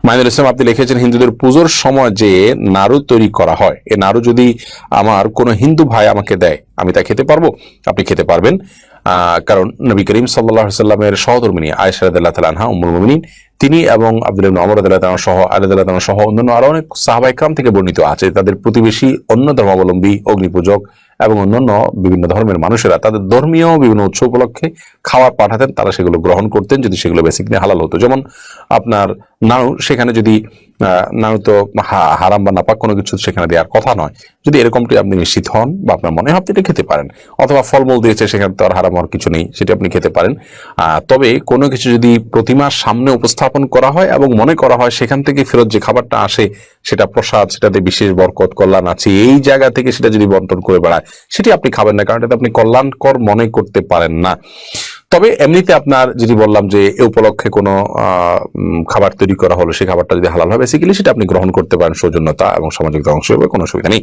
মাইনুল ইসলাম আপনি লিখেছেন, হিন্দুদের পুজোর সময় যে নাড়ু তৈরি করা হয়, এ নাড়ু যদি আমার কোনো হিন্দু ভাই আমাকে দেয়, আমি তা খেতে পারবো? আপনি খেতে পারবেন, কারণ নবী করিম সাল্লাল্লাহু আলাইহি সাল্লামের সহধর্মিণী আয়েশা রাদিয়াল্লাহু তাআলা আনহা উম্মুল মুমিনিন, তিনি এবং আব্দুল্লাহ ইবনে ওমর রাদিয়াল্লাহু তাআলা সহ আলী রাদিয়াল্লাহু তাআলা সহ অন্যান্য আরো অনেক সাহাবায়ে কেরাম থেকে বর্ণিত আছে, তাদের প্রতিবেশী অন্য ধর্মাবলম্বী, অগ্নিপূজক এবং অন্যান্য বিভিন্ন ধর্মের মানুষেরা তাদের ধর্মীয় বিভিন্ন উৎসব উপলক্ষে খাবার পাঠাতেন, তারা সেগুলো গ্রহণ করতেন যদি সেগুলো বেসিকলি হালাল হতো। যেমন আপনার নাড়ু, সেখানে যদি নাড়ু তো হারাম বা নাপাক কোনো কিছু সেখানে দেওয়ার কথা নয়, যদি এরকমটি আপনি নিশ্চিত হন বা আপনার মনে হয়, আপনি এটা খেতে পারেন। অথবা ফলমূল দিয়েছে, সেখানে তো আর হারাম হওয়ার কিছু নেই, সেটা আপনি খেতে পারেন। তবে কোনো কিছু যদি প্রতিমার সামনে উপস্থাপন করা হয় এবং মনে করা হয় সেখান থেকে ফেরত যে খাবারটা আসে সেটা প্রসাদ, সেটাতে বিশেষ বরকত কল্যাণ আছে, এই জায়গা থেকে সেটা যদি বন্টন করে বেড়ায়, সেটি আপনি খাবেন না, কারণ এটা আপনি কল্যাণকর মনে করতে পারেন না। তবে এমনিতে আপনার যদি বললাম যে এ উপলক্ষে কোনো খাবার তৈরি করা হলো, সেই খাবারটা যদি হালাল হয় বেসিক্যালি সেটা আপনি গ্রহণ করতে পারেন সৌজন্যতা এবং সামাজিকতা অংশ হিসেবে, কোনো অসুবিধা নেই।